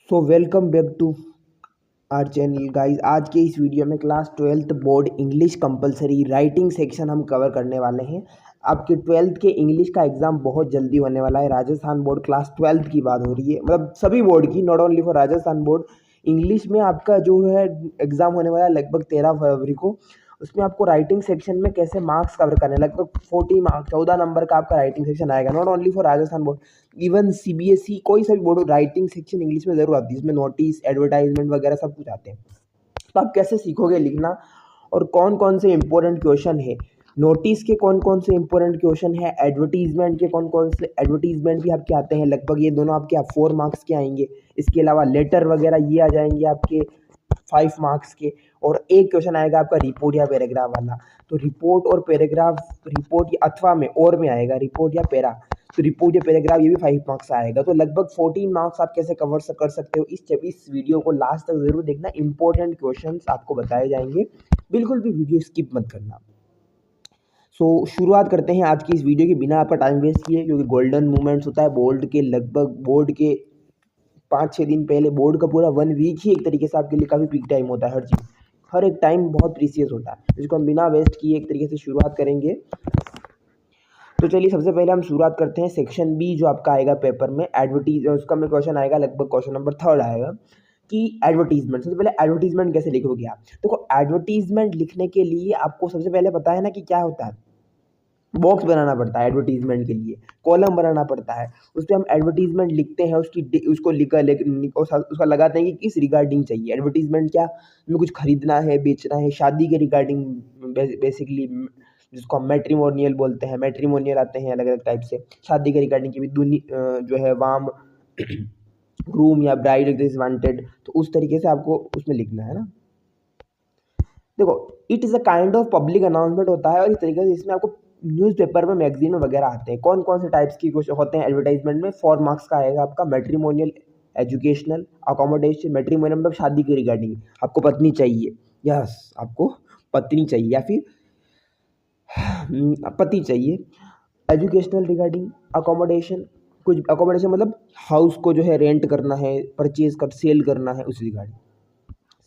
So welcome back to our channel guys. आज के इस वीडियो में class 12th board English compulsory writing section हम कवर करने वाले हैं। आपके 12th के इंग्लिश का एग्ज़ाम बहुत जल्दी होने वाला है। राजस्थान बोर्ड क्लास 12th की बात हो रही है, मतलब सभी बोर्ड की, not only for Rajasthan board. English में आपका जो है एग्ज़ाम होने वाला है लगभग 13 फरवरी को। उसमें आपको राइटिंग सेक्शन में कैसे मार्क्स कवर करने, लगभग 40 मार्क्स 14 नंबर का आपका राइटिंग सेक्शन आएगा। Not only for Rajasthan board, even CBSE कोई सा भी बोर्ड राइटिंग सेक्शन इंग्लिश में ज़रूर आती है। इसमें नोटिस, एडवर्टाइजमेंट वगैरह सब कुछ आते हैं। तो आप कैसे सीखोगे लिखना और कौन कौन से इंपॉर्टेंट क्वेश्चन है, नोटिस के कौन कौन से इंपॉर्टेंट क्वेश्चन है, एडवर्टीजमेंट के कौन कौन से एडवर्टीजमेंट भी आपके आते हैं, लगभग ये दोनों आपके 4 मार्क्स के आएंगे। इसके अलावा लेटर वगैरह ये आ जाएंगे आपके 5 मार्क्स के। और एक क्वेश्चन आएगा आपका रिपोर्ट या पैराग्राफ वाला। तो रिपोर्ट और पैराग्राफ, रिपोर्ट या अथवा में और में आएगा रिपोर्ट या पैरा, तो रिपोर्ट या पैराग्राफ ये भी 5 मार्क्स आएगा। तो लगभग 14 मार्क्स आप कैसे कवर कर सकते हो, इस वीडियो को लास्ट तक जरूर देखना। इंपॉर्टेंट क्वेश्चंस आपको बताए जाएंगे, बिल्कुल भी वीडियो स्किप मत करना। शुरुआत करते हैं आज की इस वीडियो की बिना आपका टाइम वेस्ट किए, क्योंकि गोल्डन मोमेंट्स होता है बोर्ड के, लगभग बोर्ड के 5-6 दिन पहले, बोर्ड का पूरा 1 वीक ही एक तरीके से आपके लिए काफ़ी पीक टाइम होता है। हर चीज़, हर एक टाइम बहुत प्रीसियस होता है, जिसको हम बिना वेस्ट किए एक तरीके से शुरुआत करेंगे। तो चलिए सबसे पहले हम शुरुआत करते हैं सेक्शन बी जो आपका आएगा पेपर में, एडवर्टीज, उसका में क्वेश्चन आएगा, लगभग क्वेश्चन नंबर 3 आएगा कि एडवर्टीजमेंट। सबसे पहले एडवर्टीजमेंट कैसे लिखोगे आप। देखो, एडवर्टीजमेंट लिखने के लिए आपको सबसे पहले पता है ना कि क्या होता है, बॉक्स बनाना पड़ता है एडवर्टीजमेंट के लिए, कॉलम बनाना पड़ता है। उस पर हम एडवर्टीजमेंट लिखते हैं, उसको उसका लगाते हैं कि किस रिगार्डिंग चाहिए एडवर्टीजमेंट। क्या हमें कुछ खरीदना है, बेचना है, शादी के रिगार्डिंग बेसिकली, जिसको हम मैट्रिमोनियल बोलते हैं। मैट्रिमोनियल आते हैं अलग अलग टाइप से, शादी के रिगार्डिंग की भी जो है वाम ग्रूम या ब्राइड इज वांटेड, तो उस तरीके से आपको उसमें लिखना है ना। देखो, it is a kind of public announcement होता है, और इस तरीके से इसमें आपको न्यूज़पेपर में, मैगजीन में वगैरह आते हैं। कौन कौन से टाइप्स की कुछ होते हैं एडवर्टाइजमेंट में। 4 मार्क्स का आएगा आपका मैट्रिमोनियल, एजुकेशनल, अकोमोडेशन। मैट्रिमोनियल मतलब शादी के रिगार्डिंग, आपको पत्नी चाहिए, यस आपको पत्नी चाहिए या फिर पति चाहिए। एजुकेशनल रिगार्डिंग, अकोमोडेशन, कुछ अकोमोडेशन मतलब हाउस को जो है रेंट करना है, परचेज कर, सेल करना है, उस रिगार्डिंग।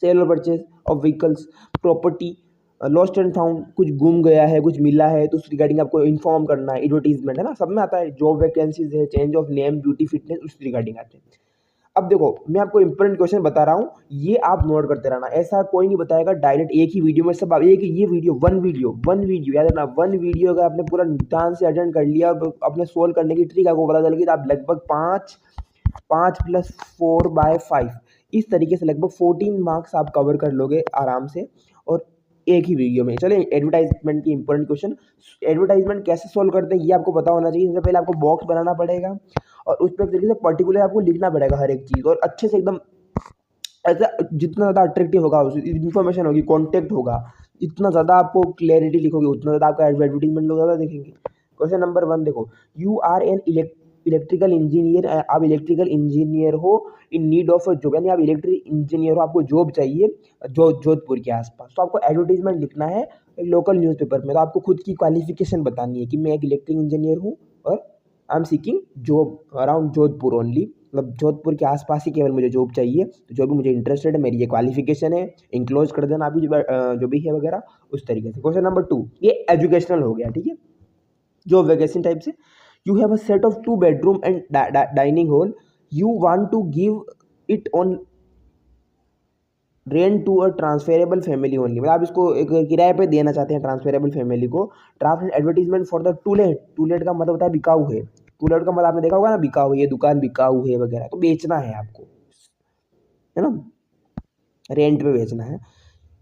सेल और purchase of vehicles, property, lost and found, कुछ गुम गया है, कुछ मिला है, तो उस रिगार्डिंग आपको इन्फॉर्म करना है। एडवर्टीजमेंट है ना, सब में आता है। जॉब वैकेंसीज है, change of name, beauty, fitness, उस रिगार्डिंग आते हैं। अब देखो, मैं आपको इंपॉर्टेंट क्वेश्चन बता रहा हूँ, ये आप नोट करते रहना। ऐसा कोई नहीं बताएगा डायरेक्ट एक ही वीडियो में सब। आप एक ये वीडियो, वन वीडियो याद रखना, 1 वीडियो अगर आपने पूरा ध्यान से अटेंड कर लिया और अपने सोल्व करने की ट्रिक आपको पता चल गई, तो आप लगभग 5 + 4/5 इस तरीके से लगभग 14 मार्क्स आप कवर कर लोगे आराम से, और एक ही वीडियो में। चले एडवर्टाइजमेंट की इंपॉर्टेंट क्वेश्चन। एडवर्टाइजमेंट कैसे सोल्व करते हैं ये आपको पता होना चाहिए। सबसे पहले आपको बॉक्स बनाना पड़ेगा, और उस पर एक तरीके से पर्टिकुलर आपको लिखना पड़ेगा हर एक चीज़, और अच्छे से एकदम ऐसा, जितना ज़्यादा अट्रैक्टिव होगा, इन्फॉर्मेशन होगी, कॉन्टेक्ट होगा, जितना ज़्यादा आपको क्लैरिटी लिखोगे, उतना ज़्यादा आपका एडवर्टीजमेंट लोग ज़्यादा देखेंगे। क्वेश्चन नंबर 1 देखो, you are an electrical engineer. आप इलेक्ट्रिकल इंजीनियर हो, in need of a job, यानी आप इलेक्ट्रिक इंजीनियर हो, आपको जॉब चाहिए जोधपुर के आसपास। तो आपको एडवर्टीजमेंट लिखना है लोकल न्यूज़पेपर में। तो आपको खुद की क्वालिफिकेशन बतानी है कि मैं एक इलेक्ट्रिक इंजीनियर हूँ और आई am seeking job around Jodhpur only, मतलब जोधपुर के आसपास ही केवल मुझे जॉब चाहिए। तो जो भी मुझे इंटरेस्टेड है, मेरी ये क्वालिफिकेशन है, इंक्लोज कर देना अभी जो भी है वगैरह, उस तरीके से। क्वेश्चन नंबर 2, ये एजुकेशनल हो गया, ठीक है, जॉब वैकेंसी टाइप से। You have a set of 2 bedroom and dining hall, you want to give it on rent to a transferable family only, मतलब आप इसको एक किराए पे देना चाहते हैं ट्रांसफरेबल फैमिली को। Draft and advertisement for the to let. To let का मतलब होता है बिकाऊ है। टूलेट का मतलब आपने देखा होगा ना, बिकाऊ, ये दुकान बिकाऊ है वगैरह, तो बेचना है आपको, है ना, रेंट पे बेचना है।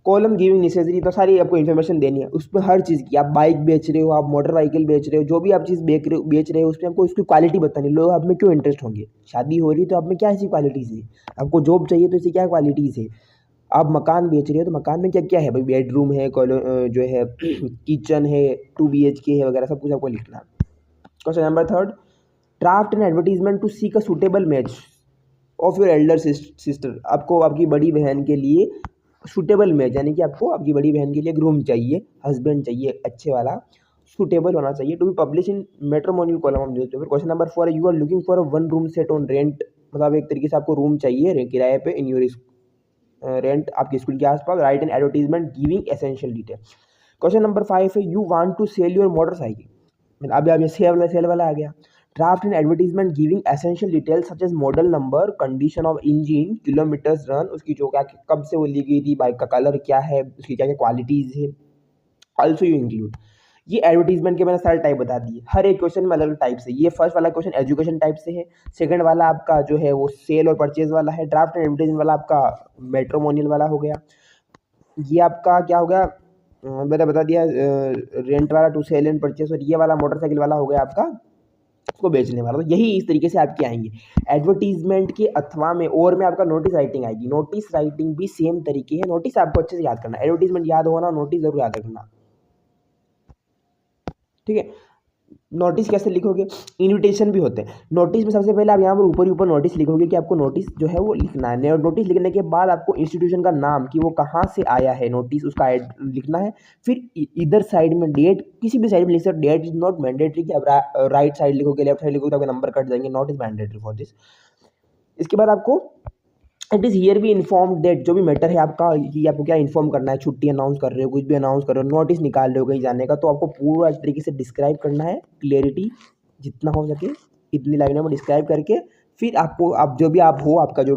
कॉलम गिविंग नेसेसरी, तो सारी आपको इन्फॉर्मेशन देनी है उसमें हर चीज़ की। आप बाइक बेच रहे हो, आप मोटर व्हीकल बेच रहे हो, जो भी आप चीज़ बेच रहे हो, उसमें आपको उसकी क्वालिटी बतानी है। लोग आप में क्यों इंटरेस्ट होंगे, शादी हो रही है तो आप में क्या ऐसी क्वालिटीज़ है, आपको जॉब चाहिए तो इसकी क्या क्वालिटीज़ है। आप मकान बेच रहे हो, तो मकान में क्या क्या है भाई, बेडरूम है, जो है किचन है, 2 BHK है वगैरह, सब कुछ आपको लिखना है। Question number 3, draft an advertisement to seek a suitable match of your elder sister. आपको आपकी बड़ी बहन के लिए सूटेबल मैच, यानी कि आपको आपकी बड़ी बहन के लिए ग्रूम चाहिए, हस्बैंड चाहिए अच्छे वाला, सूटेबल होना चाहिए, to be publish in matrimonial column of newspaper. Question number 4, you are looking for a 1 room set on rent, मतलब एक तरीके से आपको रूम चाहिए किराए पे इन योर रेंट आपके स्कूल के आसपास, write an advertisement giving essential detail. Question number 5 है you want to sell your motorcycle, अभी अब ये सेल वाला आ गया। Draft an advertisement giving essential details such as model number, condition of engine, kilometres run, उसकी जो क्या कब से वो ली गई थी, बाइक का कलर क्या है, उसकी क्या क्या क्वालिटीज़ है, ऑल्सो यू इंक्लूड। ये एडवर्टीजमेंट के मैंने सारे टाइप बता दिए, हर एक क्वेश्चन में अलग अलग टाइप से। ये फर्स्ट वाला क्वेश्चन एजुकेशन टाइप से है, सेकंड वाला आपका जो है वो सेल और परचेज वाला है, ड्राफ्ट एंड एडवर्टीजमेंट वाला आपका मेट्रोमोनियल वाला हो गया, ये आपका क्या हो गया मैंने बता दिया रेंट वाला टू सेल एंड परचेज, और ये वाला मोटरसाइकिल वाला हो गया आपका उसको बेचने वाला। तो यही इस तरीके से आपके आएंगे एडवर्टीजमेंट के, अथवा में और में आपका नोटिस राइटिंग आएगी। नोटिस राइटिंग भी सेम तरीके है, नोटिस आपको अच्छे से याद करना, एडवर्टीजमेंट याद होना, नोटिस जरूर याद रखना, ठीक है। नोटिस कैसे लिखोगे, इन्विटेशन भी होते हैं। नोटिस में सबसे पहले आप यहाँ पर ऊपर नोटिस लिखोगे कि आपको नोटिस जो है वो लिखना है, और नोटिस लिखने के बाद आपको इंस्टीट्यूशन का नाम कि वो कहाँ से आया है नोटिस, उसका लिखना है। फिर इधर साइड में डेट, किसी भी साइड में लिख सकते, डेट इज नॉट मैंडेटरी कि आप राइट साइड लिखोगे लेफ्ट साइड लिखोगे तो आपके नंबर कट जाएंगे, not is mandatory for this. इसके बाद आपको इट इज़ हियर भी इन्फॉर्म डेट, जो भी मैटर है आपका कि आपको क्या इन्फॉर्म करना है, छुट्टी अनाउंस कर रहे हो, कुछ भी अनाउंस कर रहे हो, नोटिस निकाल रहे हो कहीं जाने का, तो आपको पूरा इस तरीके से डिस्क्राइब करना है, क्लियरिटी जितना हो सके इतनी लाइनों में डिस्क्राइब करके फिर आपको आप जो भी आप हो, आपका जो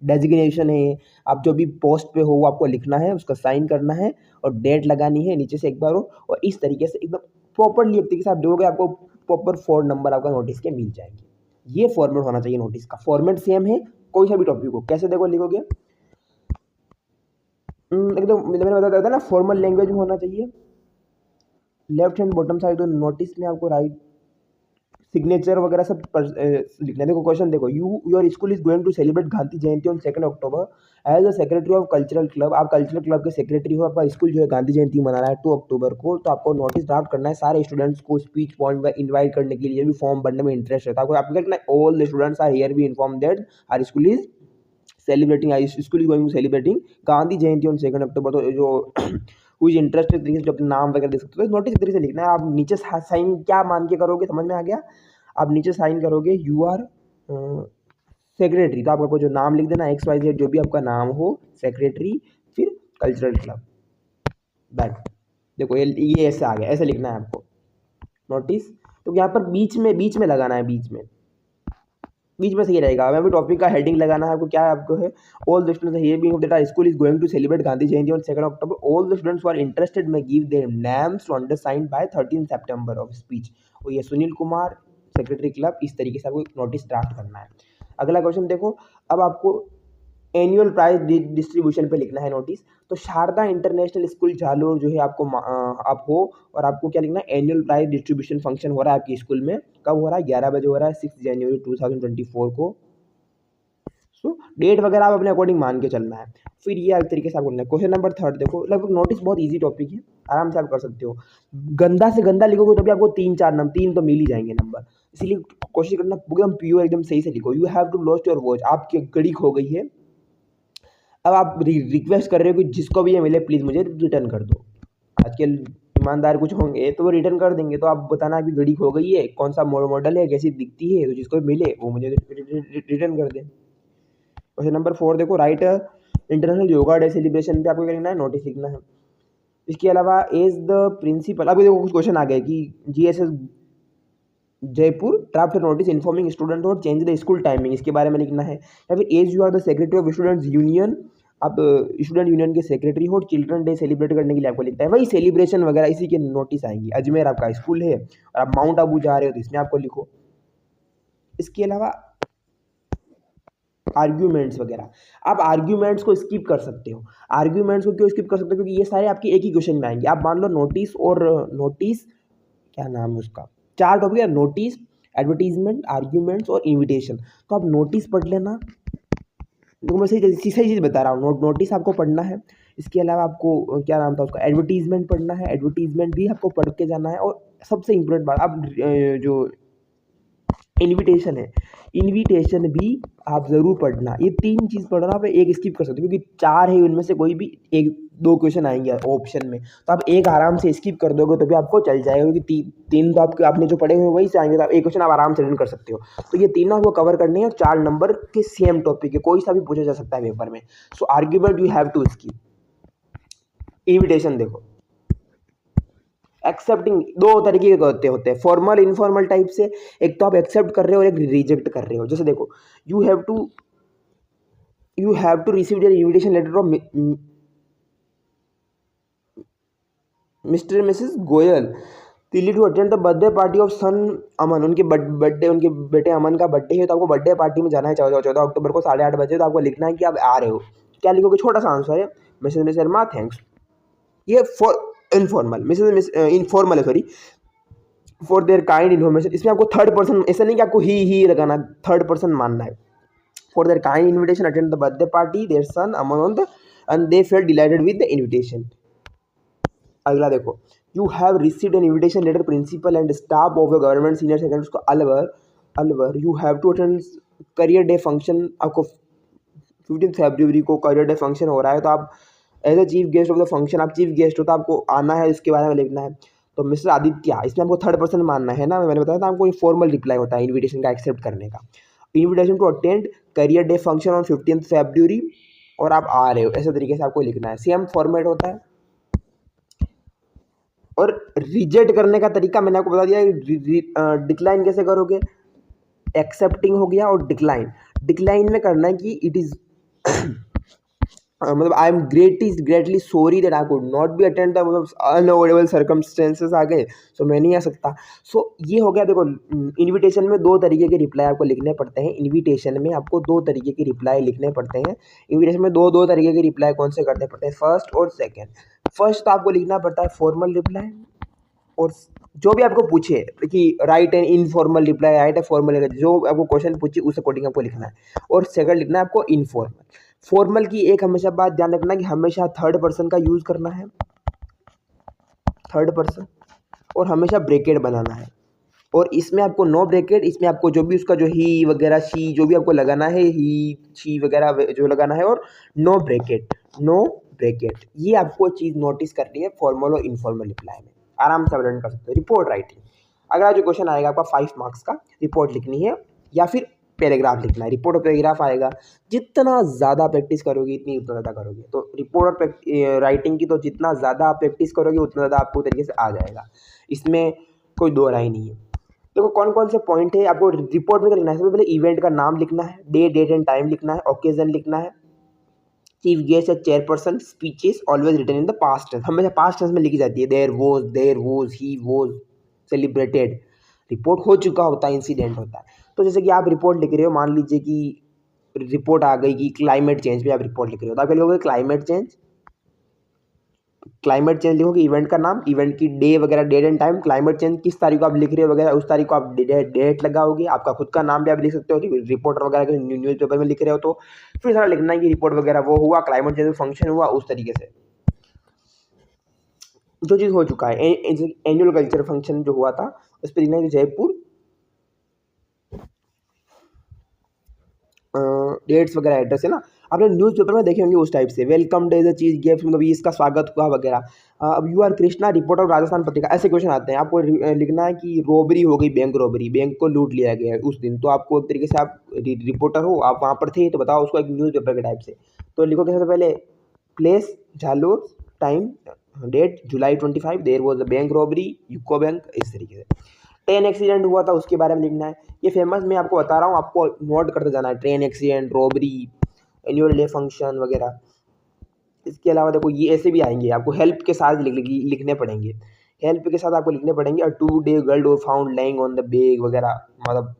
डेजिग्नेशन है, आप जो भी पोस्ट पे हो वो आपको लिखना है, उसका साइन करना है और डेट लगानी है नीचे से एक बार हो, और इस तरीके से एकदम प्रॉपरली एक तरीके से आप दोगे, आपको प्रॉपर 4 नंबर आपका नोटिस के मिल जाएंगे। ये फॉर्मेट होना चाहिए, नोटिस का फॉर्मेट सेम है कोई सा भी टॉपिक हो। कैसे देखो लिखोगे, एकदम मैंने बताया था ना फॉर्मल लैंग्वेज में होना चाहिए। लेफ्ट हैंड बॉटम साइड तो नोटिस में आपको राइट सिग्नेचर वगैरह सब लिखना है। देखो क्वेश्चन देखो, your school is going to celebrate Gandhi Jayanti on 2 October as a secretary of cultural club, आप कल्चरल क्लब के सेक्रेटरी हो, आपका स्कूल जो है गांधी जयंती मना रहा है 2 अक्टूबर को, तो आपको नोटिस ड्राफ्ट करना है सारे स्टूडेंट्स को स्पीच पॉइंट में इन्वाइट करने के लिए, भी फॉर्म भरने में इंटरेस्ट रहता है आपको क्या करना है, all the students are here be inform that our school is celebrating, school is going to celebrating Gandhi Jayanti on 2 October. तो जो हु इज इंटरेस्टेड तरीके से जो अपने नाम वगैरह दे सकते हो, तो नोटिस तरीके से लिखना है। आप नीचे साइन क्या मान के करोगे, समझ में आ गया, आप नीचे साइन करोगे यू आर सेक्रेटरी, तो आपका जो नाम लिख देना XYZ जो भी आपका नाम हो, सेक्रेटरी, फिर कल्चरल क्लब, दैट। देखो ये ऐसे आ गया, ऐसे लिखना है आपको नोटिस। तो यहाँ पर बीच में लगाना है, बीच में सही रहेगा। हमें भी टॉपिक का हेडिंग लगाना है आपको, क्या आपको है, all the students here being that our school is going to celebrate Gandhi Jayanti on 2 October, all the students who are interested may give their names to undersign by 13 September of speech. और ये Sunil Kumar secretary club, इस तरीके से आपको एक notice draft करना है। अगला क्वेश्चन देखो, अब आपको एनुअल प्राइज डिस्ट्रीब्यूशन पे लिखना है नोटिस। तो शारदा इंटरनेशनल स्कूल जालोर जो है आपको आप हो, और आपको क्या लिखना है, एनुअल प्राइज डिस्ट्रीब्यूशन फंक्शन हो रहा है आपकी स्कूल में, कब हो रहा है, 11 बजे हो रहा है, 6 जनवरी 2024 को। सो डेट वगैरह आप अपने अकॉर्डिंग मान के चलना है। फिर ये एक तरीके से आप बोलना है। क्वेश्चन नंबर 3 देखो, लगभग नोटिस बहुत ईजी टॉपिक है, आराम से आप कर सकते हो। गंदा से गंदा लिखोगे तो भी आपको 3-4 नंबर, 3 तो मिल ही जाएंगे नंबर, इसीलिए कोशिश करना एकदम प्योर एकदम सही से लिखो। You have to lost your watch, आपकी घड़ी खो गई है, अब आप रिक्वेस्ट कर रहे हो कि जिसको भी ये मिले प्लीज़ मुझे रिटर्न कर दो। आजकल ईमानदार कुछ होंगे तो वो रिटर्न कर देंगे, तो आप बताना कि घड़ी खो गई है, कौन सा मॉडल है, कैसी दिखती है, तो जिसको भी मिले वो मुझे रिटर्न कर दे। क्वेश्चन नंबर 4 देखो, right international yoga day celebration पे आपको क्या लिखना है, नोटिस लिखना है। इसके अलावा एज द प्रिंसिपल, अभी देखो कुछ क्वेश्चन आ गए कि GSS Jaipur draft notice informing student और चेंज द स्कूल टाइमिंग, इसके बारे में लिखना है। या फिर as you are the secretary of students union, आप स्टूडेंट यूनियन के सेक्रेटरी हो, चिल्ड्रन डे सेलिब्रेट करने के लिए आपको लिखता है, वही सेलिब्रेशन वगैरह इसी के नोटिस आएंगे। अजमेर आपका स्कूल है और आप माउंट आबू जा रहे हो तो इसमें आपको लिखो। इसके अलावा आर्ग्यूमेंट्स वगैरह, आप आर्ग्यूमेंट्स को स्किप कर सकते हो। आर्ग्यूमेंट्स को क्यों स्किप कर सकते हो, क्योंकि ये सारे आपके एक ही क्वेश्चन में आएंगे। आप मान लो नोटिस क्या नाम है उसका, 4 टॉपिक है, नोटिस, एडवर्टीजमेंट, आर्ग्यूमेंट्स और इन्विटेशन। तो आप नोटिस पढ़ लेना, देखो मैं सही चीज़ बता रहा हूँ। नोटिस आपको पढ़ना है, इसके अलावा आपको क्या नाम था उसका, एडवर्टीजमेंट पढ़ना है, एडवर्टीजमेंट भी आपको पढ़ के जाना है। और सबसे इम्पोर्टेंट बात, आप जो इनविटेशन है, इनविटेशन भी आप ज़रूर पढ़ना। ये 3 चीज़ पढ़ना, आप एक स्किप कर सकते हो क्योंकि 4 है, उनमें से कोई भी 1-2 क्वेश्चन आएंगे ऑप्शन में, तो आप एक आराम से स्किप कर दोगे तो भी आपको चल जाएगा क्योंकि 3 तो आपने जो पढ़े हुए वही से आएंगे, तो आप एक क्वेश्चन आप आराम से अटेंड कर सकते हो। तो ये तीनों आपको कवर करने हैं और 4 नंबर के सेम टॉपिक है, कोई सा भी पूछा जा सकता है पेपर में। So argument you have to skip. Invitation देखो, एक्सेप्टिंग 2 तरीके के होते हैं, फॉर्मल इनफॉर्मल टाइप से। एक तो आप एक्सेप्ट कर रहे हो और एक रिजेक्ट कर रहे हो। जैसे देखो, you have to receive your invitation letter from Mr Mrs Goyal Delhi to attend the birthday party of son Aman. उनके बर्थडे, उनके बेटे अमन का बर्थडे है, तो आपको बर्थडे पार्टी में जाना है 14 अक्टूबर को 8:30 बजे। तो आपको लिखना है कि आप आ रहे हो। क्या लिखोगे? छोटा सा आंसर है, मिसेस मिस शर्मा थैंक्स। ये फॉर इनफॉर्मल, इनफॉर्मल है, sorry, for their kind information. इसमें आपको थर्ड पर्सन, ऐसा नहीं कि आपको ही लगाना, थर्ड पर्सन मानना है। For their kind invitation attend the birthday party their son Aman on the end they felt delighted with the invitation. अगला देखो, you have received an invitation letter principal and staff of your government senior secondary school Alwar. You have to attend career day function. आपको 15 फरवरी को career day function हो रहा है, तो आप as a chief guest of the function, आप chief guest हो तो आपको आना है, इसके बारे में लिखना है। तो मिस्टर आदित्य, इसमें आपको थर्ड पर्सन मानना है ना, मैंने बताया था आपको, ये फॉर्मल रिप्लाई होता है इन्विटेशन का एक्सेप्ट करने का। Invitation to attend career day function on 15 February, और आप आ रहे हो, ऐसे तरीके से आपको लिखना है। सेम फॉर्मेट होता है। और रिजेक्ट करने का तरीका मैंने आपको बता दिया। डिक्लाइन कैसे करोगे? एक्सेप्टिंग हो गया, और डिक्लाइन में करना है कि इट इज़ मतलब I am greatly sorry that I could not be attend the, मतलब अनअवॉइडेबल सर्कमस्टेंसेस आ गए, सो मैं नहीं आ सकता। सो ये हो गया। देखो, इनविटेशन में 2 तरीके के रिप्लाई आपको लिखने पड़ते हैं। इनविटेशन में आपको 2 तरीके के रिप्लाई लिखने पड़ते हैं। इनविटेशन में दो तरीके के रिप्लाई कौन से करने पड़ते हैं? फर्स्ट और सेकेंड। फर्स्ट तो आपको लिखना पड़ता है फॉर्मल रिप्लाई, और जो भी आपको पूछे कि right and informal reply, right है फॉर्मल, जो आपको क्वेश्चन पूछे उस अकॉर्डिंग आपको लिखना है। और सेकंड लिखना है आपको इनफॉर्मल। फॉर्मल की एक हमेशा बात ध्यान रखना कि हमेशा थर्ड पर्सन का यूज़ करना है, थर्ड पर्सन, और हमेशा ब्रैकेट बनाना है। और इसमें आपको नो ब्रैकेट, इसमें आपको जो भी उसका जो ही वगैरह शी जो भी आपको लगाना है, ही शी वगैरह जो लगाना है, और नो ब्रैकेट, ये आपको चीज़ नोटिस करनी है फॉर्मल और इनफॉर्मल रिप्लाई में। आराम से अटेंड कर सकते हो। रिपोर्ट राइटिंग, अगला जो क्वेश्चन आएगा आपका 5 मार्क्स का, रिपोर्ट लिखनी है या फिर पैराग्राफ लिखना है। रिपोर्ट और पैराग्राफ आएगा, जितना ज़्यादा प्रैक्टिस करोगे उतनी उतना ज़्यादा करोगे। तो रिपोर्ट और राइटिंग की तो जितना ज़्यादा आप प्रैक्टिस करोगे उतना ज़्यादा आपको तरीके से आ जाएगा, इसमें कोई दो राय नहीं है। देखो कौन कौन से पॉइंट है आपको रिपोर्ट में लिखना है। सबसे पहले इवेंट का नाम लिखना है, डेट एंड टाइम लिखना है, ओकेजन लिखना है, चीफ गेस्ट या chairperson, speeches always written in the past tense, हमेशा पास्ट टेंस में लिखी जाती है। There was, he was celebrated. Report हो चुका होता है, इंसिडेंट होता है। तो जैसे कि आप रिपोर्ट लिख रहे हो, मान लीजिए कि रिपोर्ट आ गई कि क्लाइमेट चेंज पे आप रिपोर्ट लिख रहे हो, तो आप क्या लिखोगे? क्लाइमेट चेंज लिखोगे, इवेंट का नाम, इवेंट की डे वगैरह, date and time, climate change किस तारीख को आप लिख रहे हो वगैरह, उस तारीख को आप डेट लगाओगे। आपका खुद का नाम भी आप लिख सकते हो, रिपोर्टर वगैरह के न्यूज़पेपर में लिख रहे हो तो फिर सारा लिखना है कि रिपोर्ट वगैरह वो हुआ, क्लाइमेट चेंज फंक्शन हुआ, उस तरीके से जो चीज़ हो चुका है। एनुअल कल्चर फंक्शन जो हुआ था उस पर लिखना है कि जयपुर, डेट्स वगैरह, एड्रेस है ना, आपने न्यूज़पेपर में देखे होंगे उस टाइप से। वेलकम डे द चीज गिफ्ट, मतलब इसका स्वागत हुआ वगैरह। अब यू आर कृष्णा, रिपोर्टर राजस्थान पत्रिका, ऐसे क्वेश्चन आते हैं। आपको लिखना है कि रॉबरी हो गई, बैंक रॉबरी, बैंक को लूट लिया गया है उस दिन, तो आपको एक तरीके से आप रिपोर्टर हो, आप वहाँ पर थे, तो बताओ उसको एक न्यूज़पेपर के टाइप से। तो लिखो सबसे पहले place Jalore, time, date July 25, there was a bank robbery, UCO bank, इस तरीके से। ट्रेन एक्सीडेंट हुआ था उसके बारे में लिखना है। ये फेमस मैं आपको बता रहा हूँ, आपको नोट करते जाना है। Train accident, robbery, annual day function वगैरह। इसके अलावा देखो ये ऐसे भी आएंगे, आपको हेल्प के साथ लिखने पड़ेंगे। हेल्प के साथ आपको लिखने पड़ेंगे, अ 2 डे गर्ल और found lying on the bag वगैरह। मतलब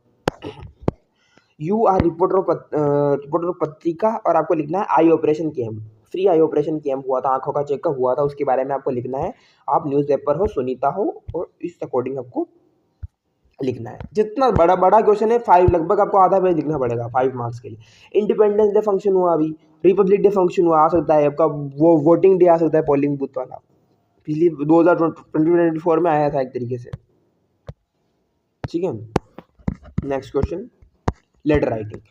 यू आर रिपोर्टर पत्रिका, और आपको लिखना है I operation camp, free I operation camp हुआ था, आंखों का चेकअप हुआ था, उसके बारे में आपको लिखना है। आप न्यूज़पेपर हो, सुनीता हो, और इस अकॉर्डिंग आपको लिखना है। जितना बड़ा बड़ा क्वेश्चन है 5, लगभग आपको आधा पेज लिखना पड़ेगा 5 मार्क्स के लिए। इंडिपेंडेंस डे फंक्शन हुआ, अभी रिपब्लिक डे फंक्शन हुआ, आ सकता है आपका वो वोटिंग डे आ सकता है, पोलिंग बूथ वाला, पिछली 2024 में आया था एक तरीके से, ठीक है। Next question, letter writing.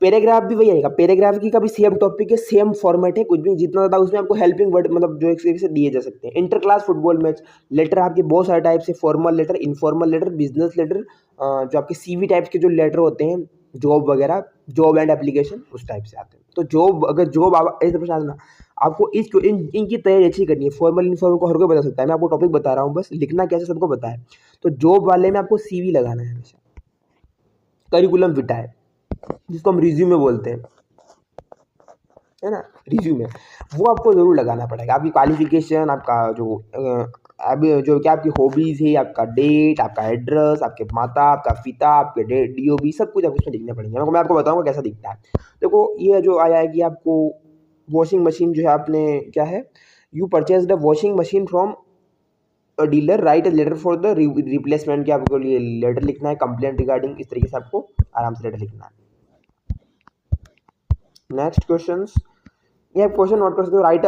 Paragraph भी वही आएगा, पैराग्राफ की का भी सेम टॉपिक है, सेम फॉर्मेट है, कुछ भी जितना ज़्यादा उसमें आपको हेल्पिंग वर्ड मतलब जो एक तरीके से दिए जा सकते हैं। Inter class football match, letter आपके बहुत सारे टाइप से, formal letter, informal letter, business letter, जो आपके सीवी टाइप्स के जो लेटर होते हैं, जॉब वगैरह, जॉब एंड एप्लीकेशन उस टाइप से आते हैं। तो जॉब, अगर जॉब आप ऐसे प्रश्न आना, आपको इनकी तैयारी अच्छी करनी है। फॉर्मल इनफॉर्मल को हर कोई बता सकता है, मैं आपको टॉपिक बता रहा हूँ, बस लिखना कैसे सबको पता है। तो जॉब वाले में आपको सीवी लगाना है हमेशा, करिकुलम विटाए जिसको हम रिज्यूमे बोलते हैं, है ना, रिज्यूमे, वो आपको ज़रूर लगाना पड़ेगा। आपकी क्वालिफिकेशन, आपका जो अभी जो क्या आपकी हॉबीज़ है, आपका डेट, आपका एड्रेस, आपके माता, आपका पिता, आपके डीओबी, सब कुछ आपको उसमें लिखने पड़ेंगे। मैं आपको बताऊंगा कैसा दिखता है। देखो ये जो आया है कि आपको वॉशिंग मशीन जो है, आपने क्या है, you purchase the washing machine from dealer, write a letter for the replacement, के आपको लिए लेटर लिखना है, कंप्लेंट रिगार्डिंग, इस तरीके से आपको आराम से लेटर लिखना है। नेक्स्ट क्वेश्चन, ये आप क्वेश्चन नोट कर सकते हो। राइट,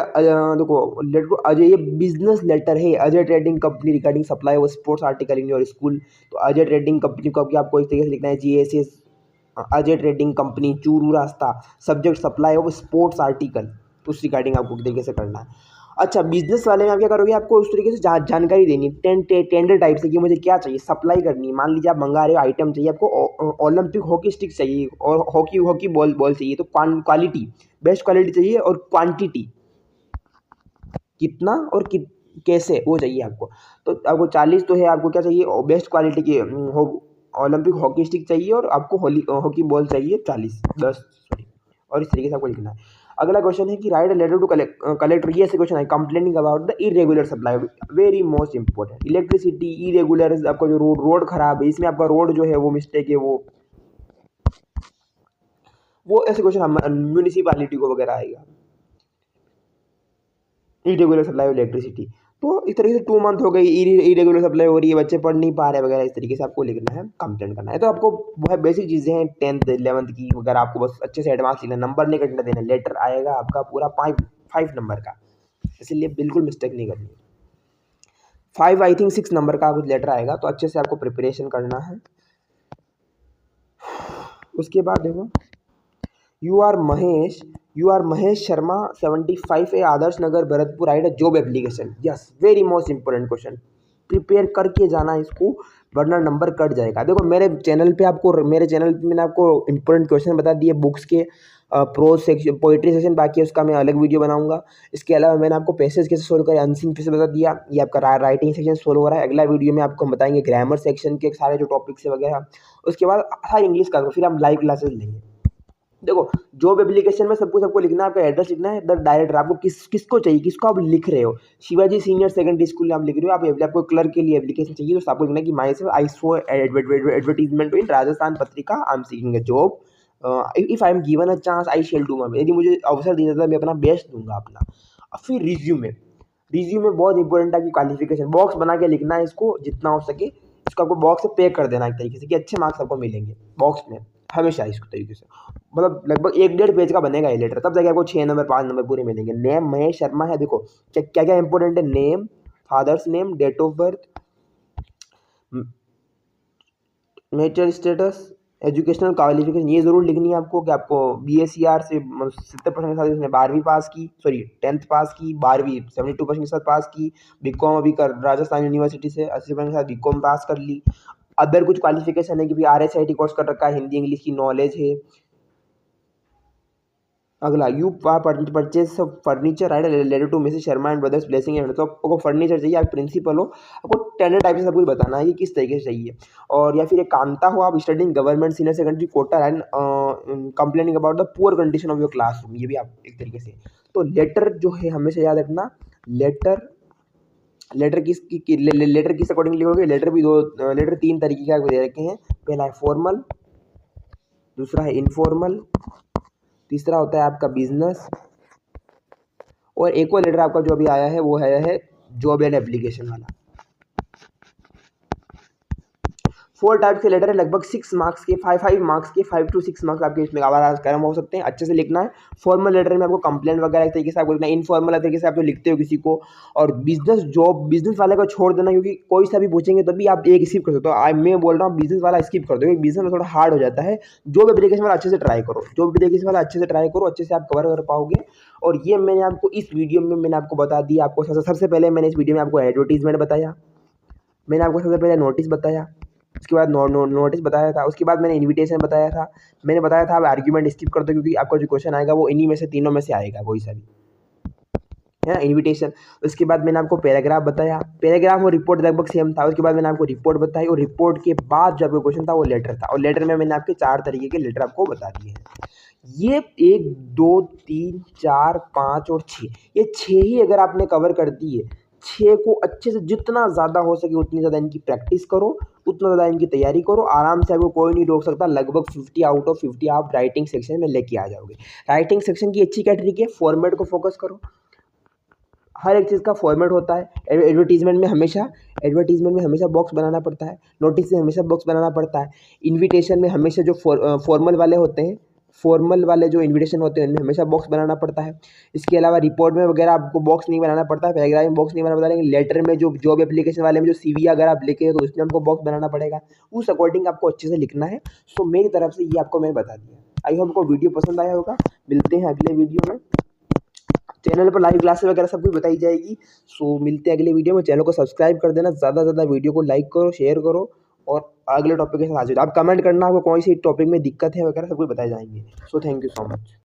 देखो लेटर अजय, ये बिजनेस लेटर है, Ajay trading company regarding supply of sports article in your school. तो अजय ट्रेडिंग कंपनी को आपको इस तरीके से लिखना है, GSS Ajay trading company, Churu रास्ता, subject supply of sports article, तो उस रिगार्डिंग आपको किस तरीके से करना है। अच्छा, बिजनेस वाले में आप क्या करोगे, आपको उस तरीके से जानकारी देनी है, टेंडर टाइप से, कि मुझे क्या चाहिए, सप्लाई करनी है। मान लीजिए आप मंगा रहे हो आइटम चाहिए आपको, ओलंपिक हॉकी स्टिक चाहिए और हॉकी बॉल चाहिए, तो क्वालिटी, बेस्ट क्वालिटी चाहिए, और क्वांटिटी कितना और कैसे वो चाहिए आपको। तो आपको 40 तो है, आपको क्या चाहिए, बेस्ट क्वालिटी की ओलंपिक हॉकी स्टिक चाहिए, और आपको हॉकी बॉल चाहिए 10 सॉरी, और इस तरीके से आपको लिखना है। अगला क्वेश्चन है कि write a letter to collector, ये ऐसे क्वेश्चन है, complaining about the irregular supply, very most important. Electricity irregular, आपका जो रोड खराब है, इसमें आपका रोड जो है वो मिस्टेक है, वो ऐसे क्वेश्चन म्यूनिसिपालिटी को वगैरह आएगा। इरेगुलर सप्लाई ऑफ इलेक्ट्रिसिटी, तो इस तरीके से 2 मंथ हो गई, इरेगुलर सप्लाई हो रही है, बच्चे पढ़ नहीं पा रहे वगैरह, इस तरीके से आपको लिखना है, कंप्लेंट करना है। तो आपको वो है बेसिक चीज़ें हैं 10th 11th की, अगर आपको बस अच्छे से एडवांस लिखना, नंबर नहीं कटने देना। लेटर आएगा आपका पूरा 5 नंबर का, इसलिए बिल्कुल मिस्टेक नहीं करनी। 5 आई थिंक 6 नंबर का कुछ लेटर आएगा, तो अच्छे से आपको प्रिपरेशन करना है। उसके बाद देखो, you are Mahesh Sharma 75 A Adarsh Nagar Bharatpur, write a job application. Yes, very most important question, prepare करके जाना इसको, वरना नंबर कट जाएगा। देखो मेरे चैनल पे मैंने आपको इंपॉर्टेंट क्वेश्चन बता दिए, बुक्स के प्रोज सेक्शन, पोइट्री सेक्शन बाकी है, उसका मैं अलग वीडियो बनाऊंगा। इसके अलावा मैंने आपको पैसेज कैसे सोल्व करें, अनसीन पैसेज बता दिया, ये आपका राइटिंग सेक्शन सोल्व हो रहा है। अगला वीडियो में आपको हम बताएंगे ग्रामर सेक्शन के सारे जो टॉपिक्स है वगैरह। उसके बाद हर इंग्लिश का, फिर हम लाइव क्लासेस लेंगे। देखो जॉब एप्लीकेशन में सब कुछ आपको लिखना है, आपका एड्रेस लिखना है, द डायरेक्टर आपको किसको चाहिए, किसको आप लिख रहे हो, शिवाजी सीनियर सेकेंडरी स्कूल में आप लिख रहे हो, आपको क्लर्क के लिए एप्लीकेशन चाहिए, तो आपको लिखना है कि myself I saw advertisement in Rajasthan Patrika, I am seeking a job, if I am given a chance I shall do my, यदि मुझे अवसर दिया जाता है मैं अपना बेस्ट दूंगा अपना। और फिर रिज्यूमे बहुत इंपॉर्टेंट है कि क्वालिफिकेशन बॉक्स बना के लिखना है इसको जितना हो सके, इसको आपको बॉक्स से पे कर देना एक तरीके से, कि अच्छे मार्क्स आपको मिलेंगे बॉक्स में हमेशा इसको तरीके से। मतलब लगभग 1-1.5 पेज का बनेगा ये लेटर, तब जाके आपको 6 नंबर 5 नंबर पूरे मिलेंगे। नेम महेश शर्मा है, देखो क्या क्या इंपॉर्टेंट है, name, father's name, date of birth, marital status, educational qualification, ये जरूर लिखनी है आपको, कि आपको BSCR से 70% के साथ उसने 12वीं पास की, सॉरी 10th पास की, 12वीं 72% के साथ पास की, बीकॉम अभी कर राजस्थान यूनिवर्सिटी से 80% के साथ बीकॉम पास कर ली। अदर कुछ क्वालिफिकेशन है कि भी RSIT कोर्स कर रखा है, हिंदी इंग्लिश की नॉलेज है। अगला, you purchase furniture, write letter to Mrs Sharma and brothers blessing and, तो आपको फर्नीचर चाहिए, आप प्रिंसिपल हो, आपको टेंडर टाइप से सब कुछ बताना है कि किस तरीके से चाहिए। और या फिर एक कांता हो, आप studying government senior secondary Kota and complaining about the poor condition of your classroom, ये भी आप एक तरीके से। तो लेटर जो है हमेशा याद रखना, लेटर किस अकॉर्डिंग लिखोगे, लेटर 3 तरीके के दे रखे हैं। पहला है फॉर्मल, दूसरा है इनफॉर्मल, तीसरा होता है आपका बिजनेस, और एक और लेटर आपका जो अभी आया है वो है जॉब एंड एप्लीकेशन वाला। 4 टाइप के लेटर है, लगभग 6 मार्क्स के, 5 मार्क्स के, 5 to 6 मार्क्स आपके इसमें आवाज कर्म हो सकते हैं। अच्छे से लिखना है। फॉर्मल लेटर में आपको कंप्लेंट वगैरह एक तरीके से आपको लिखना है, इनफॉर्मल तरीके से आप जो लिखते हो किसी को। और बिजनेस जॉब, बिजनेस वाले को छोड़ देना, क्योंकि कोई सा भी पूछेंगे तभी आप एक स्किप कर सकते हो। मैं बोल रहा हूँ बिजनेस वाला स्किप कर दो, क्योंकि बिजनेस में थोड़ा हार्ड हो जाता है। जो भी एप्लीकेशन वाला अच्छे से ट्राई करो, जो भी एप्लीकेशन वाला अच्छे से ट्राई करो, अच्छे से आप कवर कर पाओगे। और ये मैंने आपको इस वीडियो में मैंने आपको बता दिया। आपको सबसे पहले मैंने इस वीडियो में आपको एडवर्टीजमेंट बताया, मैंने आपको सबसे पहले नोटिस बताया, उसके बाद नोटिस बताया था, उसके बाद मैंने इनविटेशन बताया था, मैंने बताया था आप आर्ग्यूमेंट स्किप कर दो, क्योंकि आपका जो क्वेश्चन आएगा वो इन्हीं में से तीनों में से आएगा, कोई सा भी है ना, इन्विटेशन। उसके बाद मैंने आपको पैराग्राफ बताया, पैराग्राफ और रिपोर्ट लगभग सेम था। उसके बाद मैंने आपको रिपोर्ट बताई, और रिपोर्ट के बाद जो आपका क्वेश्चन था वो लेटर था, और लेटर में मैंने आपके 4 तरीके के लेटर आपको बता दिए हैं। ये 1 2 3 4 5 और 6, ये 6 ही अगर आपने कवर कर दिए, 6 को अच्छे से जितना ज़्यादा हो सके उतनी ज़्यादा इनकी प्रैक्टिस करो, उतना ज़्यादा इनकी तैयारी करो, आराम से आपको कोई नहीं रोक सकता। लगभग 50 आउट ऑफ 50 आप राइटिंग सेक्शन में लेके आ जाओगे। राइटिंग सेक्शन की अच्छी क्या ट्रिक है, फॉर्मेट को फोकस करो। हर एक चीज़ का फॉर्मेट होता है। एडवर्टीजमेंट में हमेशा बॉक्स बनाना पड़ता है, नोटिस में हमेशा बॉक्स बनाना पड़ता है, इन्विटेशन में हमेशा जो फॉर्मल वाले होते हैं, फॉर्मल वाले जो इन्विटेशन होते हैं उनमें हमेशा बॉक्स बनाना पड़ता है। इसके अलावा रिपोर्ट में वगैरह आपको बॉक्स नहीं बनाना पड़ता है, पैराग्राफ में बॉक्स नहीं बनाना पड़ता है, लेकिन लेटर में जो जॉब एप्लीकेशन वाले में जो CV अगर आप लिखे हो तो उसमें हमको बॉक्स बनाना पड़ेगा। उस अकॉर्डिंग आपको अच्छे से लिखना है। सो मेरी तरफ से ये आपको मैंने बता दिया। आई होप आपको वीडियो पसंद आया होगा। मिलते हैं अगले वीडियो में। चैनल पर लाइव क्लासेस वगैरह सब कुछ बताई जाएगी। सो मिलते हैं अगले वीडियो में। चैनल को सब्सक्राइब कर देना, ज़्यादा से ज़्यादा वीडियो को लाइक करो, शेयर करो, और अगले टॉपिक के साथ हाजिर। आप कमेंट करना आपको कौन सी टॉपिक में दिक्कत है वगैरह सब कुछ बताए जाएंगे। So thank you so much.